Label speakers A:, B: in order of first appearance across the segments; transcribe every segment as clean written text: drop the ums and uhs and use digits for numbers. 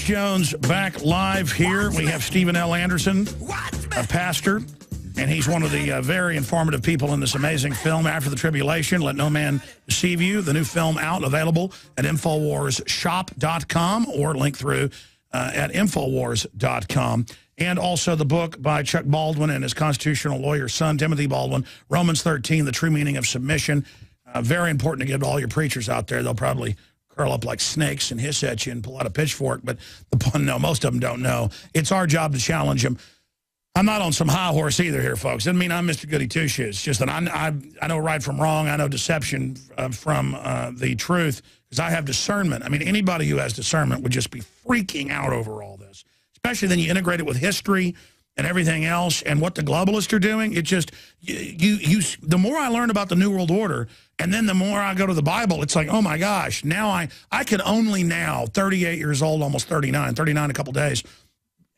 A: Jones back live here. We have Stephen L. Anderson, a pastor, and he's one of the very informative people in this amazing film, After the Tribulation, Let No Man Deceive You, the new film out and available at InfoWarsShop.com or link through at InfoWars.com. And also the book by Chuck Baldwin and his constitutional lawyer son, Timothy Baldwin, Romans 13, The True Meaning of Submission. Very important to give to all your preachers out there. They'll probably curl up like snakes and hiss at you and pull out a pitchfork, but most of them don't know. It's our job to challenge them. I'm not on some high horse either here, folks. Doesn't mean I'm Mr. Goody Two-Shoes. It's just that I know right from wrong. I know deception from the truth because I have discernment. I mean, anybody who has discernment would just be freaking out over all this, especially then you integrate it with history and everything else and what the globalists are doing. It just, the more I learn about the New World Order and then the more I go to the Bible, it's like, oh my gosh, now I can only now, 38 years old, almost 39 a couple days,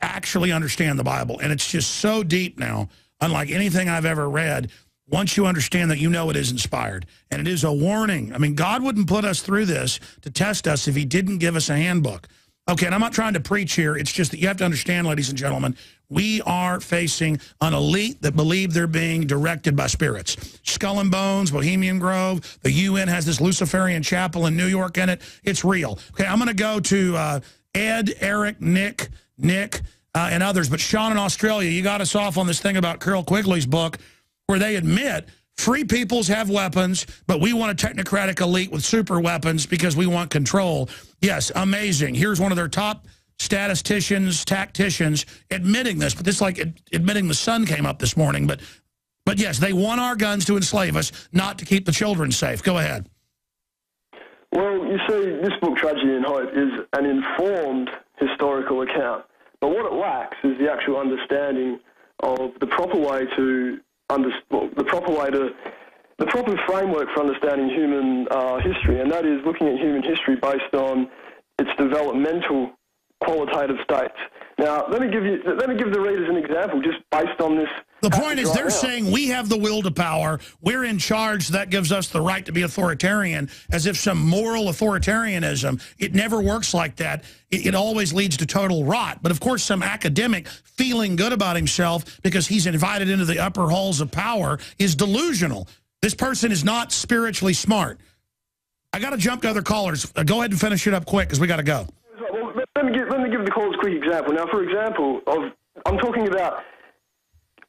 A: actually understand the Bible. And it's just so deep now, unlike anything I've ever read. Once you understand that, you know it is inspired. And it is a warning. I mean, God wouldn't put us through this to test us if he didn't give us a handbook. Okay, and I'm not trying to preach here. It's just that you have to understand, ladies and gentlemen, we are facing an elite that believe they're being directed by spirits. Skull and Bones, Bohemian Grove, the UN has this Luciferian chapel in New York in it. It's real. Okay, I'm going to go to Ed, Eric, Nick, and others. But Sean in Australia, you got us off on this thing about Carol Quigley's book where they admit free peoples have weapons, but we want a technocratic elite with super weapons because we want control. Yes, amazing. Here's one of their top statisticians, tacticians admitting this, but this is like admitting the sun came up this morning. But yes, they want our guns to enslave us, not to keep the children safe. Go ahead.
B: Well, you see, this book, Tragedy and Hope, is an informed historical account. But what it lacks is the actual understanding of the proper way to the proper framework for understanding human history, and that is looking at human history based on its developmental qualitative states. Now, let me give the readers an example just based on this.
A: The point is they're saying we have the will to power. We're in charge. That gives us the right to be authoritarian, as if some moral authoritarianism. It never works like that. It always leads to total rot. But, of course, some academic feeling good about himself because he's invited into the upper halls of power is delusional. This person is not spiritually smart. I got to jump to other callers. Go ahead and finish it up quick because we got to go.
B: Well, let me give the callers a quick example. Now, for example, I'm talking about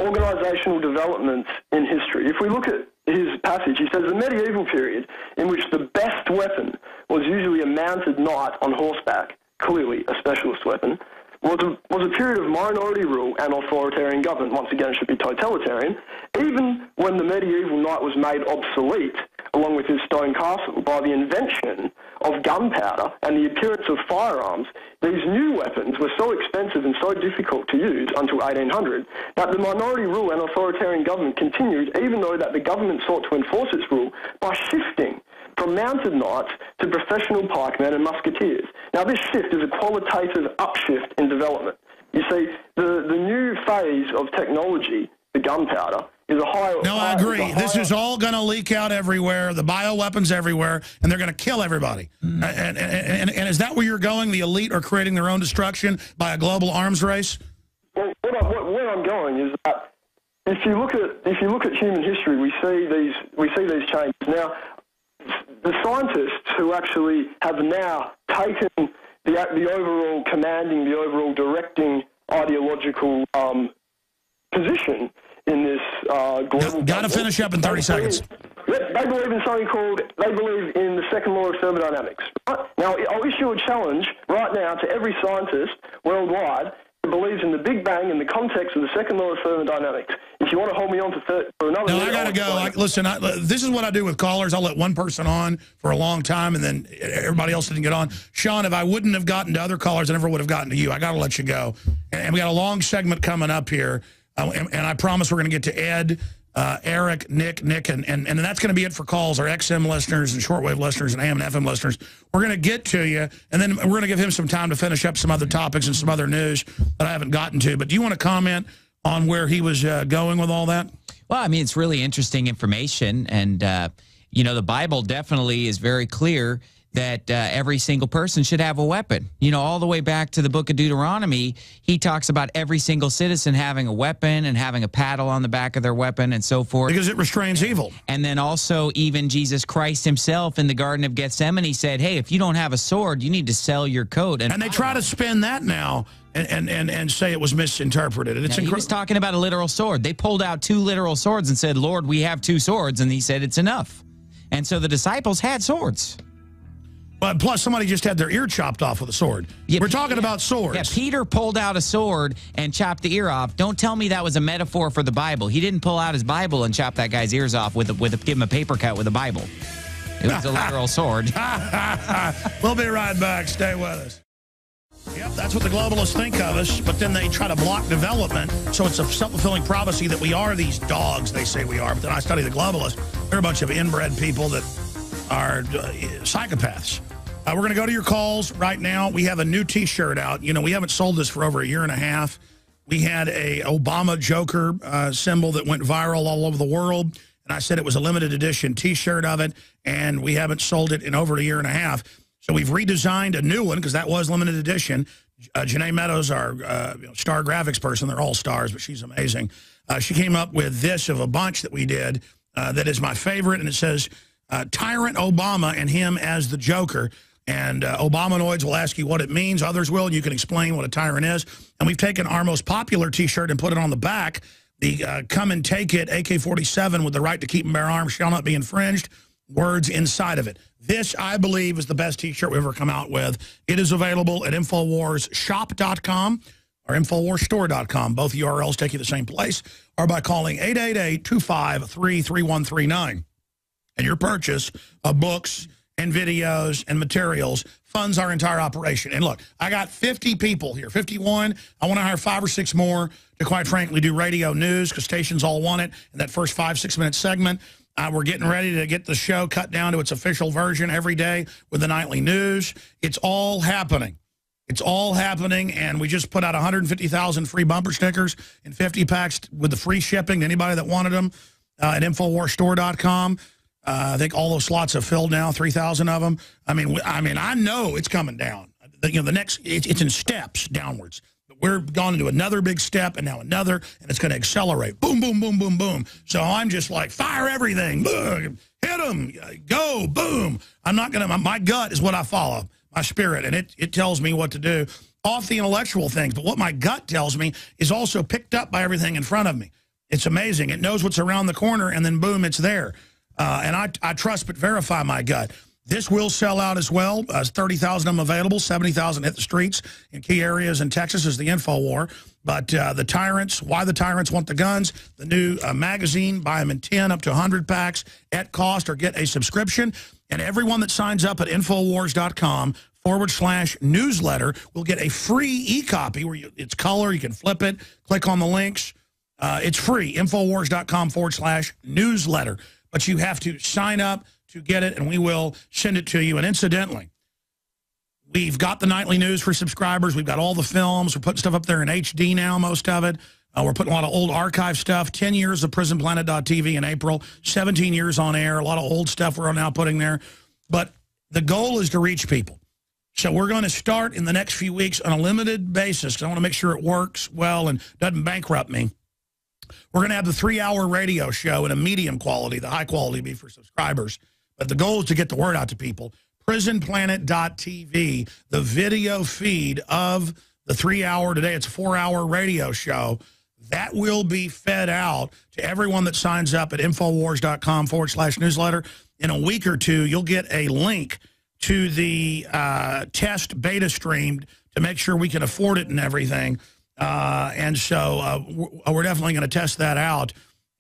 B: organizational developments in history. If we look at his passage, he says the medieval period, in which the best weapon was usually a mounted knight on horseback, clearly a specialist weapon, was a period of minority rule and authoritarian government. Once again, it should be totalitarian. Even when the medieval knight was made obsolete, along with his stone castle, by the invention of gunpowder and the appearance of firearms, these new weapons were so expensive and so difficult to use until 1800 that the minority rule and authoritarian government continued, even though that the government sought to enforce its rule by shifting from mounted knights to professional pikemen and musketeers. Now, this shift is a qualitative upshift in development. You see, the new phase of technology, the gunpowder, is a higher...
A: No, I agree. This is all going to leak out everywhere, the bioweapons everywhere, and they're going to kill everybody. And is that where you're going? The elite are creating their own destruction by a global arms race?
B: Well, where I'm going is that if you look at human history, we see these changes. Now, the scientists who actually have now taken the overall commanding, the overall directing ideological position in this global...
A: Got to finish up in 30 seconds.
B: They believe in something they believe in the second law of thermodynamics. Right? Now, I'll issue a challenge right now to every scientist worldwide who believes in the Big Bang in the context of the second law of thermodynamics. If you want to hold me on for another minute...
A: No, I got to go. Listen, this is what I do with callers. I'll let one person on for a long time, and then everybody else didn't get on. Sean, if I wouldn't have gotten to other callers, I never would have gotten to you. I got to let you go. And we got a long segment coming up here. And I promise we're going to get to Ed, Eric, Nick, and that's going to be it for calls, our XM listeners and shortwave listeners and AM and FM listeners. We're going to get to you, and then we're going to give him some time to finish up some other topics and some other news that I haven't gotten to. But do you want to comment on where he was going with all that?
C: Well, I mean, it's really interesting information, and, you know, the Bible definitely is very clear that every single person should have a weapon. You know, all the way back to the book of Deuteronomy, he talks about every single citizen having a weapon and having a paddle on the back of their weapon and so forth.
A: Because it restrains evil.
C: And then also even Jesus Christ himself in the Garden of Gethsemane said, hey, if you don't have a sword, you need to sell your coat.
A: And they try to spin that now and say it was misinterpreted. It's
C: he was talking about a literal sword. They pulled out 2 literal swords and said, Lord, we have 2 swords. And he said, it's enough. And so the disciples had swords.
A: But plus, somebody just had their ear chopped off with a sword. Yeah, we're talking about swords.
C: Yeah, Peter pulled out a sword and chopped the ear off. Don't tell me that was a metaphor for the Bible. He didn't pull out his Bible and chop that guy's ears off give him a paper cut with a Bible. It was a literal sword.
A: We'll be right back. Stay with us. Yep, that's what the globalists think of us, but then they try to block development, so it's a self-fulfilling prophecy that we are these dogs they say we are. But then I study the globalists. They're a bunch of inbred people that are psychopaths. We're going to go to your calls right now. We have a new T-shirt out. You know, we haven't sold this for over a year and a half. We had a Obama Joker symbol that went viral all over the world, and I said it was a limited edition T-shirt of it, and we haven't sold it in over a year and a half. So we've redesigned a new one because that was limited edition. Janae Meadows, our star graphics person, they're all stars, but she's amazing. She came up with this of a bunch that we did that is my favorite, and it says, Tyrant Obama and him as the Joker. And Obamanoids will ask you what it means. Others will, and you can explain what a tyrant is. And we've taken our most popular T-shirt and put it on the back. The Come and Take It AK-47 with the right to keep and bear arms shall not be infringed. Words inside of it. This, I believe, is the best T-shirt we've ever come out with. It is available at InfoWarsShop.com or InfoWarsStore.com. Both URLs take you to the same place, or by calling 888-253-3139. And your purchase of books and videos and materials funds our entire operation. And look, I got 50 people here, 51. I want to hire 5 or 6 more to, quite frankly, do radio news because stations all want it in that first 5-6 minute segment. We're getting ready to get the show cut down to its official version every day with the nightly news. It's all happening. It's all happening, and we just put out 150,000 free bumper stickers and 50 packs with the free shipping to anybody that wanted them at InfoWarsStore.com. I think all those slots have filled now, 3,000 of them. I mean, I know it's coming down. You know, the next, it's in steps downwards. We're going to do another big step and now another, and it's going to accelerate. Boom, boom, boom, boom, boom. So I'm just like, fire everything. Boom, hit them. Go, boom. I'm not going to, my gut is what I follow, my spirit, and it tells me what to do off the intellectual things. But what my gut tells me is also picked up by everything in front of me. It's amazing. It knows what's around the corner, and then boom, it's there. And I trust but verify my gut. This will sell out as well. 30,000 of them available, 70,000 hit the streets in key areas in Texas is the InfoWar. But the Tyrants, Why the Tyrants Want the Guns, the new magazine, buy them in 10 up to 100 packs at cost or get a subscription. And everyone that signs up at Infowars.com/newsletter will get a free e-copy where it's color, you can flip it, click on the links. It's free, Infowars.com/newsletter. But you have to sign up to get it, and we will send it to you. And incidentally, we've got the nightly news for subscribers. We've got all the films. We're putting stuff up there in HD now, most of it. We're putting a lot of old archive stuff. 10 years of PrisonPlanet.tv in April. 17 years on air. A lot of old stuff we're now putting there. But the goal is to reach people. So we're going to start in the next few weeks on a limited basis because I want to make sure it works well and doesn't bankrupt me. We're going to have the 3-hour radio show in a medium quality. The high quality be for subscribers. But the goal is to get the word out to people. PrisonPlanet.tv, the video feed of the 3-hour, today it's a 4-hour radio show, that will be fed out to everyone that signs up at Infowars.com/newsletter. In a week or two, you'll get a link to the test beta stream to make sure we can afford it and everything. And so we're definitely going to test that out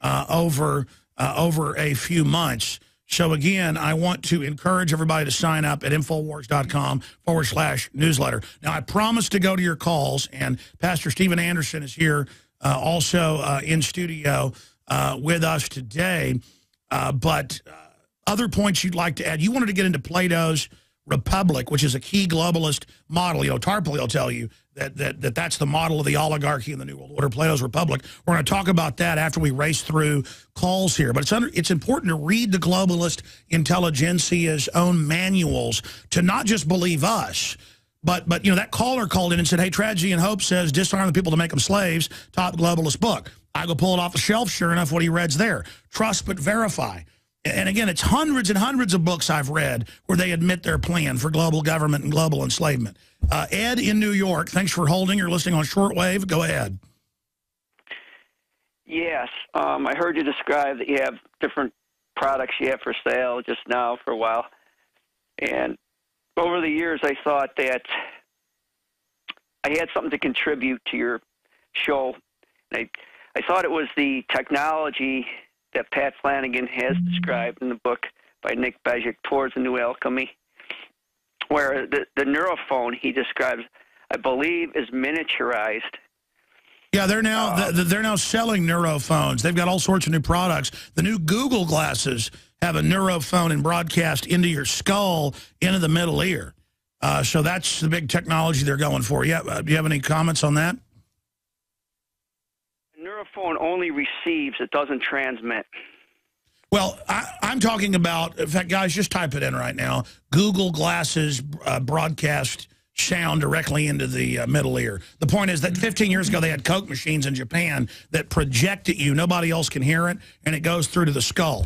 A: over a few months. So, again, I want to encourage everybody to sign up at Infowars.com/newsletter. Now, I promised to go to your calls, and Pastor Stephen Anderson is here also in studio with us today. But other points you'd like to add? You wanted to get into Plato's republic, which is a key globalist model. You know, Tarpley will tell you that's the model of the oligarchy in the New World Order, Plato's Republic. We're going to talk about that after we race through calls here. But it's important to read the globalist intelligentsia's own manuals to not just believe us, but you know, that caller called in and said, hey, Tragedy and Hope says disarm the people to make them slaves, top globalist book. I go pull it off the shelf, sure enough, what he read's there. Trust but verify. And again, it's hundreds and hundreds of books I've read where they admit their plan for global government and global enslavement. Ed in New York, thanks for holding. You're listening on shortwave. Go ahead.
D: Yes. I heard you describe that you have different products you have for sale just now for a while. And over the years, I thought that I had something to contribute to your show. I thought it was the technology that Pat Flanagan has described in the book by Nick Bejic, Towards a New Alchemy, where the neurophone he describes, I believe, is miniaturized.
A: Yeah, they're now selling neurophones. They've got all sorts of new products. The new Google glasses have a neurophone and broadcast into your skull, into the middle ear. So that's the big technology they're going for. Yeah, do you have any comments on that?
D: Neurophone only receives, it doesn't transmit.
A: Well, I'm talking about, in fact, guys, just type it in right now. Google glasses broadcast sound directly into the middle ear. The point is that 15 years ago, they had Coke machines in Japan that project at you. Nobody else can hear it, and it goes through to the skull.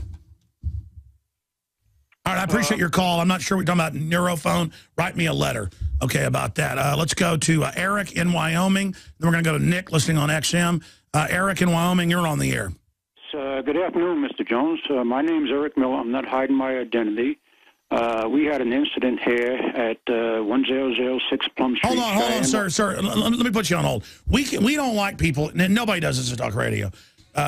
A: All right, I appreciate your call. I'm not sure we're talking about neurophone. Write me a letter, okay, about that. Let's go to Eric in Wyoming. Then we're going to go to Nick listening on XM. Eric in Wyoming, you're on the air.
E: Good afternoon, Mr. Jones. My name's Eric Miller. I'm not hiding my identity. We had an incident here at 1006 Plum Street.
A: Hold on, sir. Let me put you on hold. We don't like people, and nobody does this at Talk Radio.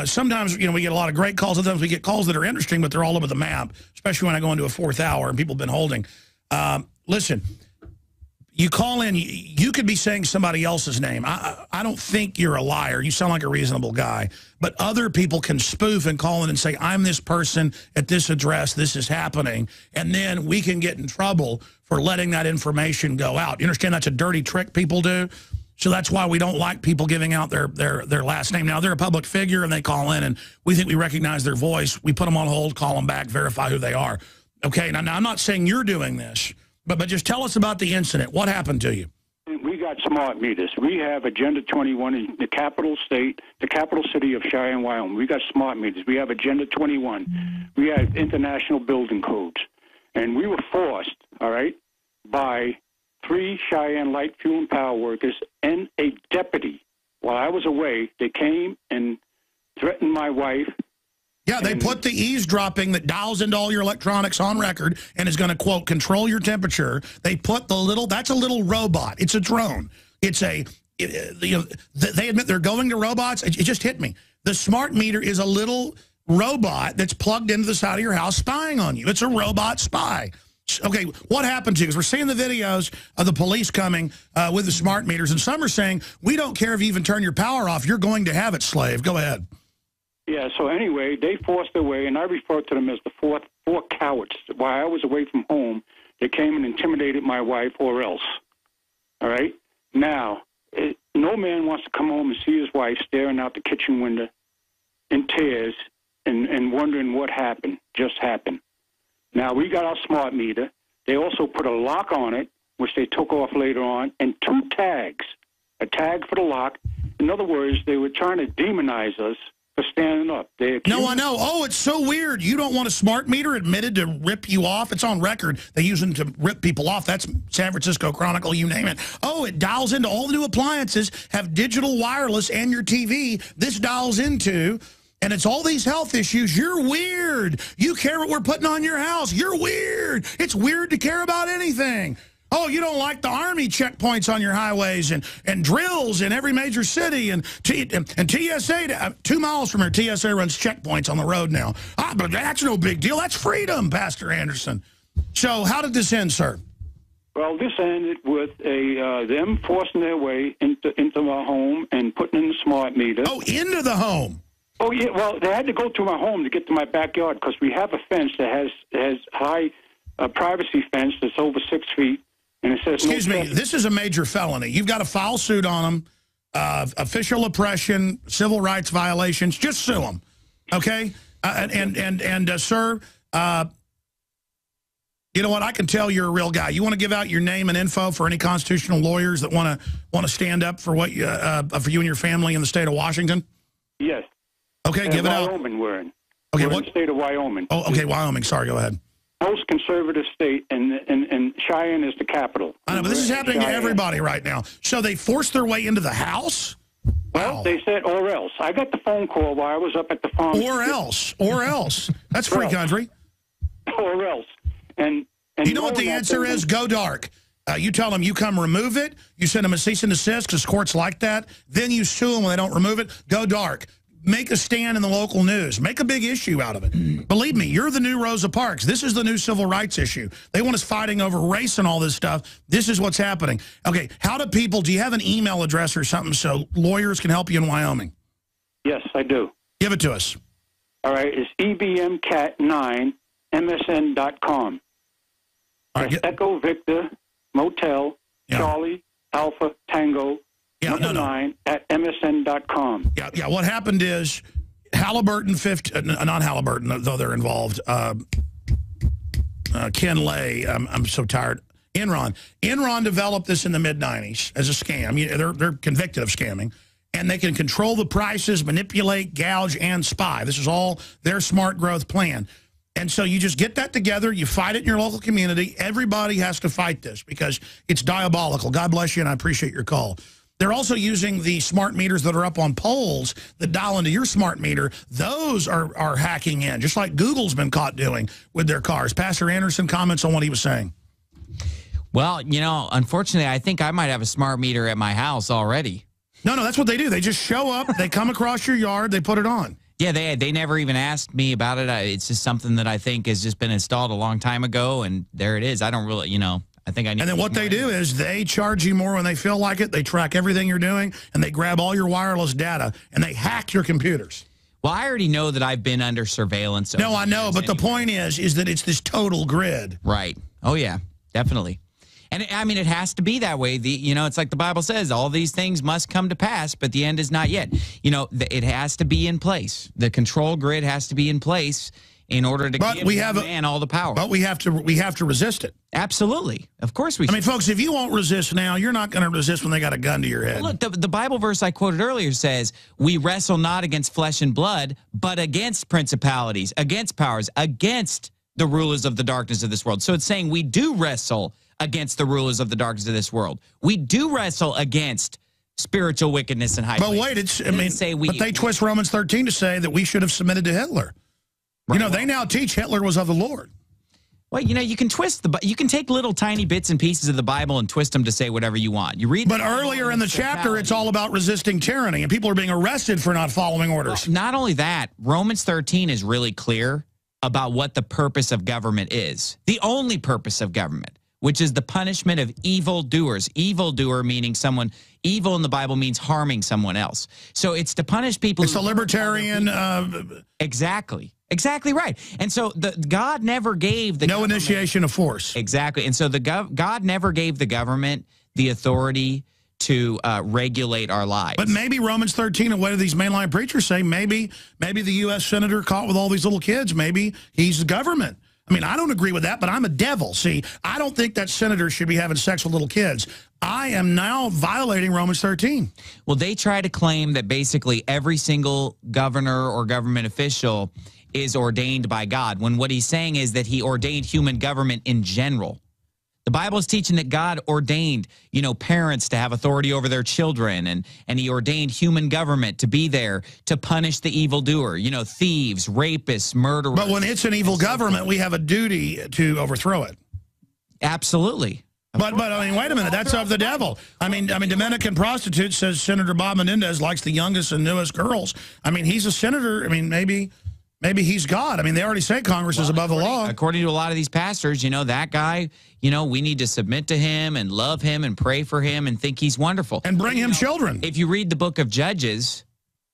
A: Sometimes, you know, we get a lot of great calls. Sometimes we get calls that are interesting, but they're all over the map, especially when I go into a fourth hour and people have been holding. Listen, you call in, you could be saying somebody else's name. I don't think you're a liar. You sound like a reasonable guy. But other people can spoof and call in and say, I'm this person at this address, this is happening. And then we can get in trouble for letting that information go out. You understand that's a dirty trick people do? So that's why we don't like people giving out their last name. Now, they're a public figure, and they call in, and we think we recognize their voice. We put them on hold, call them back, verify who they are. Okay, now I'm not saying you're doing this. But just tell us about the incident. What happened to you?
E: We got smart meters. We have Agenda 21 in the capital state, the capital city of Cheyenne, Wyoming. We got smart meters. We have Agenda 21. We have international building codes. And we were forced, all right, by 3 Cheyenne light fuel and power workers and a deputy. While I was away, they came and threatened my wife.
A: Yeah, they put the eavesdropping that dials into all your electronics on record and is going to, quote, control your temperature. They put that's a little robot. It's a drone. It's they admit they're going to robots. It just hit me. The smart meter is a little robot that's plugged into the side of your house spying on you. It's a robot spy. Okay, what happened to you? Because we're seeing the videos of the police coming with the smart meters, and some are saying, we don't care if you even turn your power off. You're going to have it, slave. Go ahead.
E: Yeah, so anyway, they forced their way, and I refer to them as the four cowards. While I was away from home, they came and intimidated my wife or else. All right? Now, no man wants to come home and see his wife staring out the kitchen window in tears and wondering what just happened. Now, we got our smart meter. They also put a lock on it, which they took off later on, and 2 tags, a tag for the lock. In other words, they were trying to demonize us for standing up.
A: No, I know. Oh, it's so weird. You don't want a smart meter admitted to rip you off? It's on record. They use them to rip people off. That's San Francisco Chronicle, you name it. Oh, it dials into all the new appliances, have digital wireless and your TV. This dials into, and it's all these health issues. You're weird. You care what we're putting on your house. You're weird. It's weird to care about anything. Oh, you don't like the Army checkpoints on your highways and drills in every major city and TSA, 2 miles from here, TSA runs checkpoints on the road now. But that's no big deal. That's freedom, Pastor Anderson. So how did this end, sir?
E: Well, this ended with them forcing their way into my home and putting in the smart meter.
A: Oh, into the home.
E: Oh, yeah. Well, they had to go to my home to get to my backyard because we have a fence that has high a privacy fence that's over 6 feet, and it says...
A: Excuse me, this is a major felony. You've got to file suit on them, official oppression, civil rights violations. Just sue them, okay? Sir, you know what? I can tell you're a real guy. You want to give out your name and info for any constitutional lawyers that want to stand up for what for you and your family in the state of Washington?
E: Yes.
A: Okay, give it out.
E: Wyoming we're in.
A: Okay,
E: we're
A: what?
E: in the state of Wyoming.
A: Oh, okay, Wyoming. Sorry, go ahead.
E: Most conservative state, and Cheyenne is the capital.
A: I know, but this is happening to everybody right now. So they forced their way into the house?
E: Well, they said, or else. I got the phone call while I was up at the farm.
A: Or else. That's free country.
E: Or else. And
A: you know what the answer is? Go dark. You tell them you come remove it. You send them a cease and desist because courts like that. Then you sue them when they don't remove it. Go dark. Make a stand in the local news. Make a big issue out of it. Believe me, you're the new Rosa Parks. This is the new civil rights issue. They want us fighting over race and all this stuff. This is what's happening. Okay, do you have an email address or something so lawyers can help you in Wyoming?
E: Yes, I do.
A: Give it to us.
E: All right, it's ebmcat9msn.com.
A: All right,
E: Echo Victor Motel Charlie Alpha Tango 9 at msn.com.
A: Yeah. What happened is Halliburton, not Halliburton, though they're involved. Ken Lay, I'm so tired. Enron developed this in the mid-'90s as a scam. They're convicted of scamming. And they can control the prices, manipulate, gouge, and spy. This is all their smart growth plan. And so you just get that together. You fight it in your local community. Everybody has to fight this because it's diabolical. God bless you, and I appreciate your call. They're also using the smart meters that are up on poles that dial into your smart meter. Those are hacking in, just like Google's been caught doing with their cars. Pastor Anderson comments on what he was saying.
C: Well, you know, unfortunately, I think I might have a smart meter at my house already.
A: No, that's what they do. They just show up. They come across your yard. They put it on.
C: Yeah, they never even asked me about it. It's just something that I think has just been installed a long time ago, and there it is. I don't really, I think I need.
A: And then what they do is they charge you more when they feel like it. They track everything you're doing, and they grab all your wireless data, and they hack your computers.
C: Well, I already know that I've been under surveillance.
A: No, I know, but the point is that it's this total grid.
C: Right. Oh, yeah, definitely. And, I mean, it has to be that way. It's like the Bible says, all these things must come to pass, but the end is not yet. It has to be in place. The control grid has to be in place in order to give man all the power.
A: But we have to resist it.
C: Absolutely. Of course we should.
A: I mean, folks, if you won't resist now, you're not going to resist when they got a gun to your head.
C: Well, look, the Bible verse I quoted earlier says, we wrestle not against flesh and blood, but against principalities, against powers, against the rulers of the darkness of this world. So it's saying we do wrestle against the rulers of the darkness of this world. We do wrestle against spiritual wickedness in high places.
A: But wait, but they twist Romans 13 to say that we should have submitted to Hitler. Right. They now teach Hitler was of the Lord.
C: Well, you can twist you can take little tiny bits and pieces of the Bible and twist them to say whatever you want. You read.
A: But earlier in the chapter, it's all about resisting tyranny, and people are being arrested for not following orders.
C: Well, not only that, Romans 13 is really clear about what the purpose of government is. The only purpose of government, which is the punishment of evildoers. Evildoer meaning someone, evil in the Bible means harming someone else. So it's to punish people.
A: It's a libertarian.
C: Exactly right. And so God never gave the government
A: initiation of force.
C: Exactly. And so God never gave the government the authority to regulate our lives.
A: But maybe Romans 13, and what do these mainline preachers say? Maybe the U.S. senator caught with all these little kids, maybe he's the government. I mean, I don't agree with that, but I'm a devil. See, I don't think that senator should be having sex with little kids. I am now violating Romans 13.
C: Well, they try to claim that basically every single governor or government official is ordained by God, when what he's saying is that he ordained human government in general. The Bible is teaching that God ordained, parents to have authority over their children, and he ordained human government to be there to punish the evildoer, thieves, rapists, murderers.
A: But when it's an evil government, we have a duty to overthrow it.
C: Absolutely.
A: But I mean, wait a minute, that's of the devil. I mean, Dominican prostitute says Senator Bob Menendez likes the youngest and newest girls. I mean, he's a senator. I mean, maybe he's God. I mean, they already say Congress is above the law.
C: According to a lot of these pastors, that guy, we need to submit to him and love him and pray for him and think he's wonderful.
A: And bring him children.
C: If you read the book of Judges,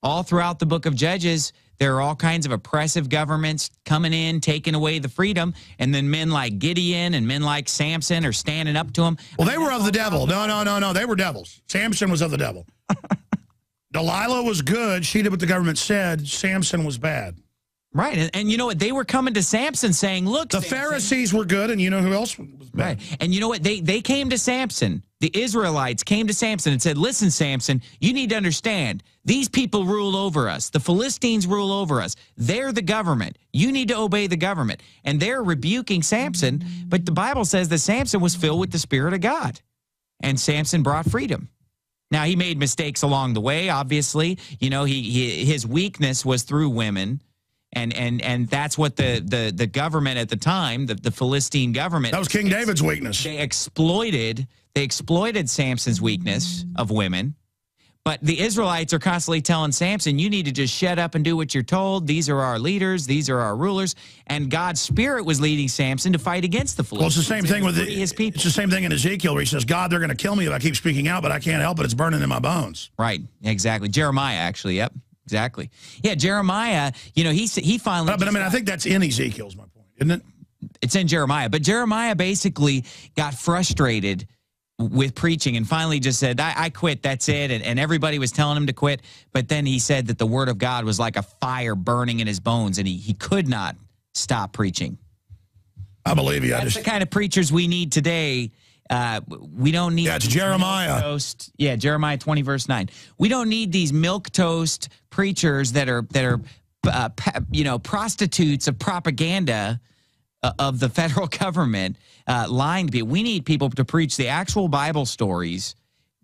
C: all throughout the book of Judges, there are all kinds of oppressive governments coming in, taking away the freedom, and then men like Gideon and men like Samson are standing up to them.
A: Well, they were of the devil. No. They were devils. Samson was of the devil. Delilah was good. She did what the government said. Samson was bad.
C: Right. And you know what? They were coming to Samson saying, look,
A: the
C: Samson.
A: Pharisees were good, and you know who else was bad?
C: Right. And you know what? They came to Samson. The Israelites came to Samson and said, listen, Samson, you need to understand, these people rule over us. The Philistines rule over us. They're the government. You need to obey the government. And they're rebuking Samson, but the Bible says that Samson was filled with the Spirit of God, and Samson brought freedom. Now, he made mistakes along the way, obviously. You know, his weakness was through women. And that's what the government at the time, the Philistine government.
A: That was King David's weakness.
C: They exploited Samson's weakness of women. But the Israelites are constantly telling Samson, you need to just shut up and do what you're told. These are our leaders. These are our rulers. And God's Spirit was leading Samson to fight against the Philistines.
A: Well, it's the same thing with
C: his people.
A: It's the same thing in Ezekiel where he says, God, they're going to kill me if I keep speaking out, but I can't help it. It's burning in my bones.
C: Right. Exactly. Jeremiah, actually. Yep. Exactly. Yeah, Jeremiah, you know, he finally...
A: But I mean, I think that's in Ezekiel's my point, isn't it?
C: It's in Jeremiah. But Jeremiah basically got frustrated with preaching and finally just said, I quit, that's it. And everybody was telling him to quit. But then he said that the word of God was like a fire burning in his bones, and he could not stop preaching.
A: I believe you.
C: That's the kind of preachers we need today. We don't need...
A: Yeah, it's Jeremiah.
C: Jeremiah 20, verse 9. We don't need these milquetoast preachers that are prostitutes of propaganda of the federal government lying to people. We need people to preach the actual Bible stories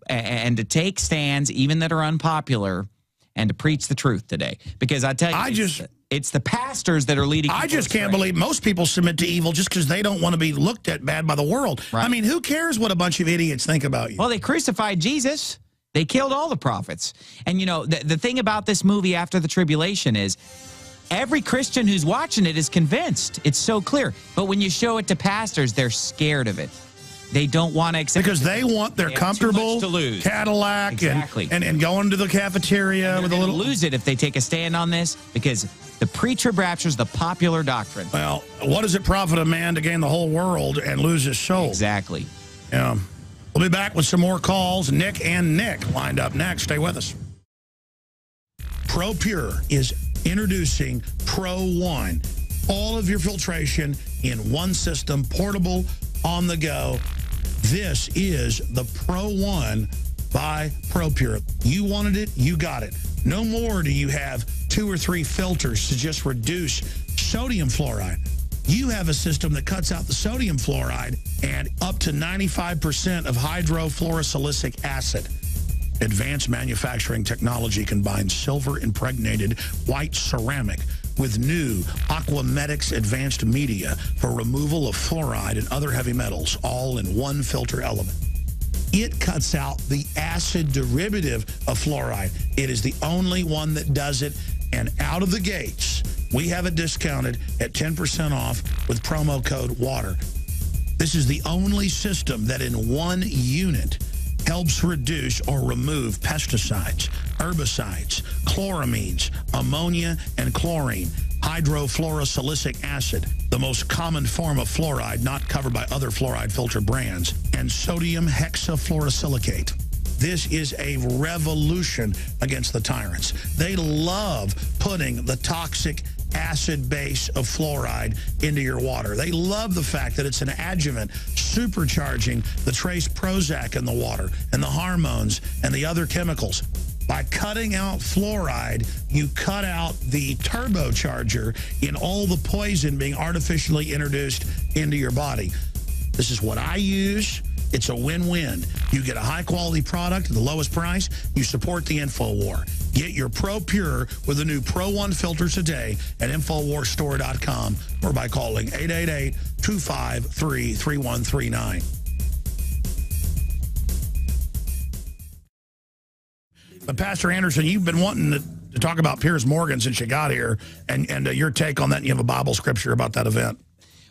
C: and to take stands, even that are unpopular, and to preach the truth today. Because I tell you, it's the pastors that are leading.
A: I just can't believe most people submit to evil just because they don't want to be looked at bad by the world. Right. I mean, who cares what a bunch of idiots think about you?
C: Well, they crucified Jesus. They killed all the prophets. And, you know, the thing about this movie After the Tribulation is every Christian who's watching it is convinced. It's so clear. But when you show it to pastors, they're scared of it. They don't want to accept
A: because they want their comfortable Cadillac
C: exactly.
A: and going to the cafeteria with a little...
C: lose it if they take a stand on this because the pre-trib rapture is the popular doctrine.
A: Well, what does it profit a man to gain the whole world and lose his soul?
C: Exactly.
A: Yeah. We'll be back with some more calls. Nick lined up next. Stay with us. ProPure is introducing Pro One. All of your filtration in one system, portable, on the go. This is the Pro One by ProPure. You wanted it, you got it. No more do you have 2 or 3 filters to just reduce sodium fluoride. You have a system that cuts out the sodium fluoride and up to 95% of hydrofluorosilicic acid. Advanced manufacturing technology combines silver-impregnated white ceramic with new Aquamedics advanced media for removal of fluoride and other heavy metals, all in one filter element. It cuts out the acid derivative of fluoride. It is the only one that does it, and out of the gates, we have it discounted at 10% off with promo code WATER. This is the only system that in one unit helps reduce or remove pesticides, herbicides, chloramines, ammonia, and chlorine, hydrofluorosilicic acid, the most common form of fluoride not covered by other fluoride filter brands, and sodium hexafluorosilicate. This is a revolution against the tyrants. They love putting the toxic acid base of fluoride into your water. They love the fact that it's an adjuvant supercharging the trace Prozac in the water and the hormones and the other chemicals. By cutting out fluoride, you cut out the turbocharger in all the poison being artificially introduced into your body. This is what I use. It's a win-win. You get a high-quality product at the lowest price. You support the InfoWar. Get your ProPure with the new Pro One filter today at InfoWarsStore.com or by calling 888-253-3139. But Pastor Anderson, you've been wanting to talk about Piers Morgan since you got here, and your take on that, and you have a Bible scripture about that event.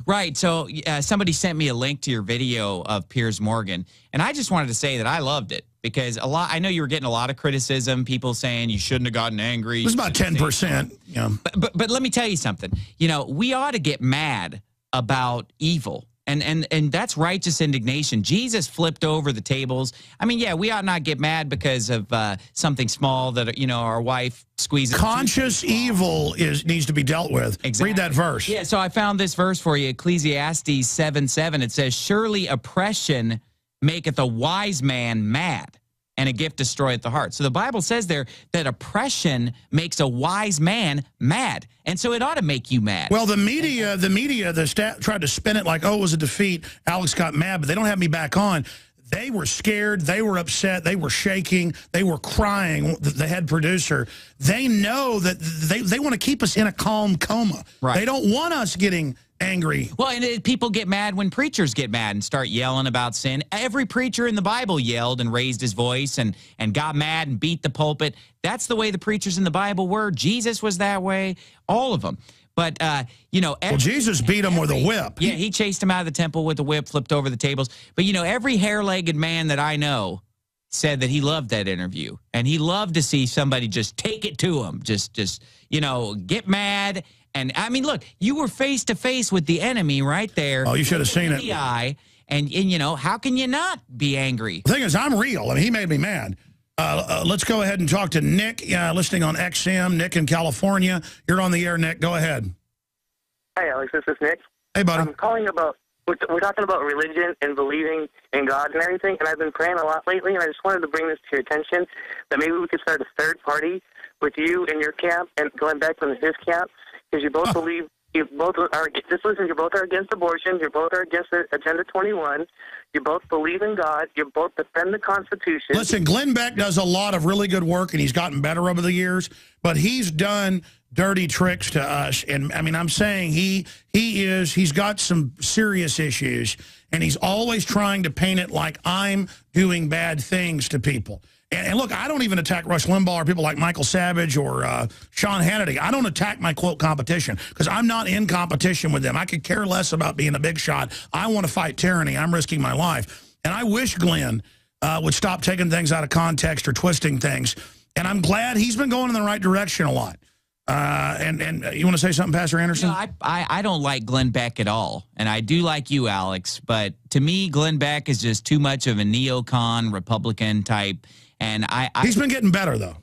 C: Right. So somebody sent me a link to your video of Piers Morgan, and I just wanted to say that I loved it because I know you were getting a lot of criticism, people saying you shouldn't have gotten angry.
A: It was about 10%. Yeah.
C: But let me tell you something. You know, we ought to get mad about evil. And that's righteous indignation. Jesus flipped over the tables. I mean, yeah, we ought not get mad because of something small that, you know, our wife squeezes. Conscious
A: evil needs to be dealt with. Exactly. Read that verse.
C: Yeah, so I found this verse for you, Ecclesiastes 7:7. It says, surely oppression maketh a wise man mad, and a gift destroyeth the heart. So the Bible says there that oppression makes a wise man mad. And so it ought to make you mad.
A: Well, the media tried to spin it like, oh, it was a defeat. Alex got mad, but they don't have me back on. They were scared. They were upset. They were shaking. They were crying, the head producer. They know that they want to keep us in a calm coma. Right. They don't want us getting angry.
C: Well, and people get mad when preachers get mad and start yelling about sin. Every preacher in the Bible yelled and raised his voice and got mad and beat the pulpit. That's the way the preachers in the Bible were. Jesus was that way. All of them. But, you know...
A: well, Jesus beat him with a whip.
C: Yeah, he chased him out of the temple with a whip, flipped over the tables. But, you know, every hair-legged man that I know said that he loved that interview. And he loved to see somebody just take it to him. Just you know, get mad. And, I mean, look, you were face-to-face with the enemy right there.
A: Oh, you should have seen it.
C: The eye. And, you know, how can you not be angry?
A: The thing is, I'm real. I mean, he made me mad. Let's go ahead and talk to Nick, listening on XM. Nick in California. You're on the air, Nick. Go ahead.
F: Hi, Alex. This is Nick.
A: Hey, buddy.
F: I'm calling about, we're talking about religion and believing in God and everything, and I've been praying a lot lately, and I just wanted to bring this to your attention, that maybe we could start a third party with you in your camp and going back from his camp, because you both believe, you both are, just listen, you both are against abortion, you both are against Agenda 21, you both believe in God, you both defend the Constitution.
A: Listen, Glenn Beck does a lot of really good work, and he's gotten better over the years, but he's done dirty tricks to us. And, I mean, I'm saying he's got some serious issues, and he's always trying to paint it like I'm doing bad things to people. And look, I don't even attack Rush Limbaugh or people like Michael Savage or Sean Hannity. I don't attack my, quote, competition because I'm not in competition with them. I could care less about being a big shot. I want to fight tyranny. I'm risking my life. And I wish Glenn would stop taking things out of context or twisting things. And I'm glad he's been going in the right direction a lot. And you want to say something, Pastor Anderson?
C: No, I don't like Glenn Beck at all. And I do like you, Alex. But to me, Glenn Beck is just too much of a neocon Republican type. And
A: he's been getting better, though.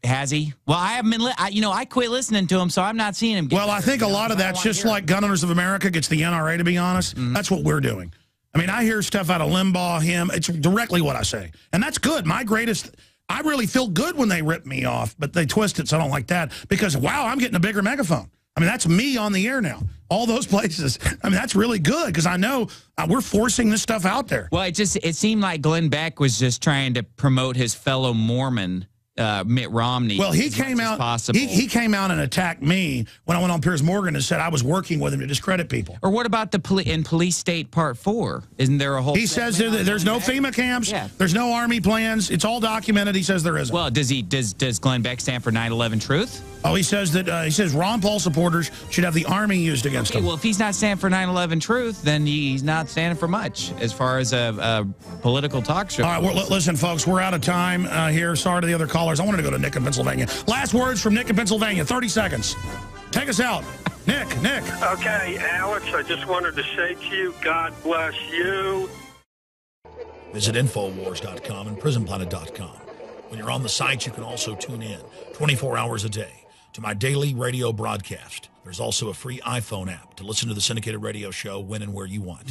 C: Has he? Well, I haven't been, I quit listening to him, so I'm not seeing him get
A: Well, I think a lot of that's just like Gun Owners of America gets the NRA, to be honest. Mm-hmm. That's what we're doing. I mean, I hear stuff out of Limbaugh, him. It's directly what I say. And that's good. I really feel good when they rip me off, but they twist it, so I don't like that. Because, wow, I'm getting a bigger megaphone. I mean, that's me on the air now. All those places. I mean, that's really good because I know we're forcing this stuff out there.
C: Well, it seemed like Glenn Beck was just trying to promote his fellow Mormon, Mitt Romney.
A: Well, he came out. He came out and attacked me when I went on Piers Morgan and said I was working with him to discredit people.
C: Or what about in Police State Part 4? Isn't there a whole?
A: He says there's no FEMA camps. Yeah. There's no Army plans. It's all documented. He says there isn't.
C: Well, does Glenn Beck stand for 9/11 Truth?
A: Oh, he says that Ron Paul supporters should have the Army used against him.
C: Well, if he's not standing for 9/11 Truth, then he's not standing for much as far as a political talk show.
A: All right, well, listen, folks, we're out of time here. Sorry to the other callers. I wanted to go to Nick in Pennsylvania. Last words from Nick in Pennsylvania. 30 seconds. Take us out. Nick.
G: Okay, Alex, I just wanted to say to you, God bless you.
A: Visit Infowars.com and PrisonPlanet.com. When you're on the site, you can also tune in 24 hours a day to my daily radio broadcast. There's also a free iPhone app to listen to the syndicated radio show when and where you want.